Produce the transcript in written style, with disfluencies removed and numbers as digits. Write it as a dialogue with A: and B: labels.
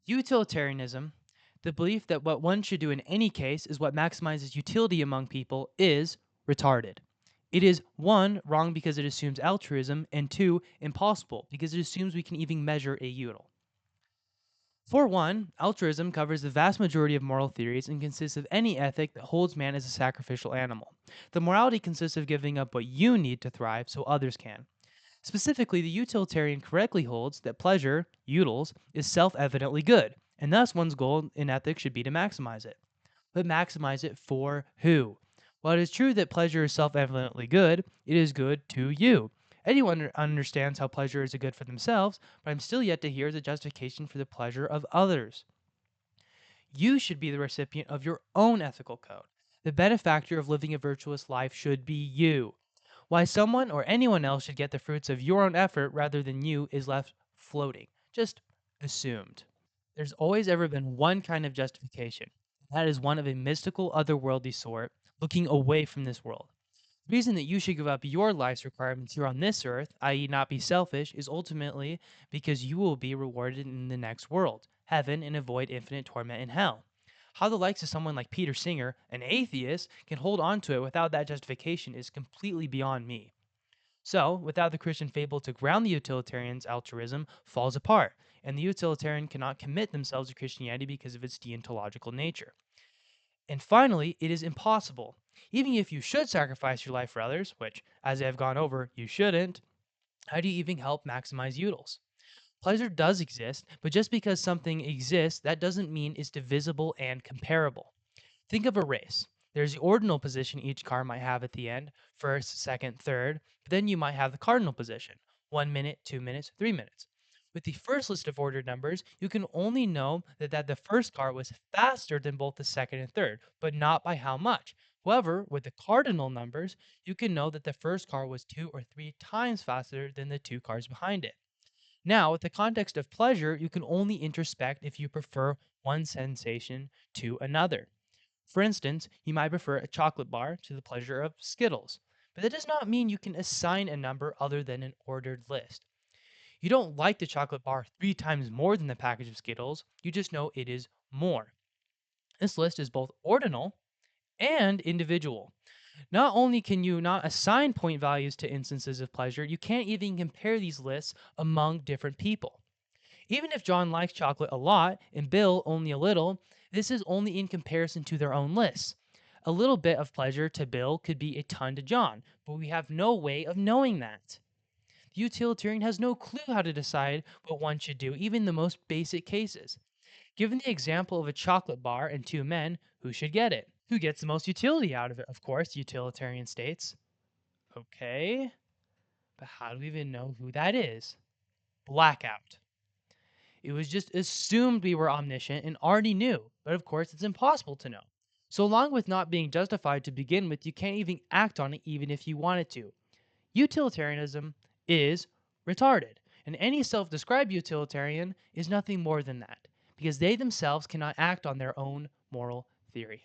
A: Utilitarianism, the belief that what one should do in any case is what maximizes utility among people, is retarded. It is one, wrong because it assumes altruism, and two, impossible because it assumes we can even measure a util. For one, altruism covers the vast majority of moral theories and consists of any ethic that holds man as a sacrificial animal. The morality consists of giving up what you need to thrive so others can. Specifically, the utilitarian correctly holds that pleasure, utils, is self-evidently good, and thus one's goal in ethics should be to maximize it. But maximize it for who? While it is true that pleasure is self-evidently good, it is good to you. Anyone understands how pleasure is good for themselves, but I'm still yet to hear the justification for the pleasure of others. You should be the recipient of your own ethical code. The benefactor of living a virtuous life should be you. Why someone or anyone else should get the fruits of your own effort rather than you is left floating, just assumed. There's always ever been one kind of justification. That is one of a mystical, otherworldly sort, looking away from this world. The reason that you should give up your life's requirements here on this earth, i.e., not be selfish, is ultimately because you will be rewarded in the next world, heaven, and avoid infinite torment in hell. How the likes of someone like Peter Singer, an atheist, can hold on to it without that justification is completely beyond me. So, without the Christian fable to ground the utilitarian's altruism falls apart, and the utilitarian cannot commit themselves to Christianity because of its deontological nature. And finally, it is impossible. Even if you should sacrifice your life for others, which, as I have gone over, you shouldn't, how do you even help maximize utils? Pleasure does exist, but just because something exists, that doesn't mean it's divisible and comparable. Think of a race. There's the ordinal position each car might have at the end, first, second, third, but then you might have the cardinal position, 1 minute, 2 minutes, 3 minutes. With the first list of ordered numbers, you can only know that the first car was faster than both the second and third, but not by how much. However, with the cardinal numbers, you can know that the first car was 2 or 3 times faster than the two cars behind it. Now, with the context of pleasure, you can only introspect if you prefer one sensation to another. For instance, you might prefer a chocolate bar to the pleasure of Skittles, but that does not mean you can assign a number other than an ordered list. You don't like the chocolate bar 3 times more than the package of Skittles, you just know it is more. This list is both ordinal and individual. Not only can you not assign point values to instances of pleasure, you can't even compare these lists among different people. Even if John likes chocolate a lot and Bill only a little, this is only in comparison to their own lists. A little bit of pleasure to Bill could be a ton to John, but we have no way of knowing that. The utilitarian has no clue how to decide what one should do, even in the most basic cases. Given the example of a chocolate bar and two men, who should get it? Who gets the most utility out of it? Of course, the utilitarian states. Okay, but how do we even know who that is? Blackout. It was just assumed we were omniscient and already knew, but of course it's impossible to know. So along with not being justified to begin with, you can't even act on it even if you wanted to. Utilitarianism is retarded, and any self-described utilitarian is nothing more than that, because they themselves cannot act on their own moral theory.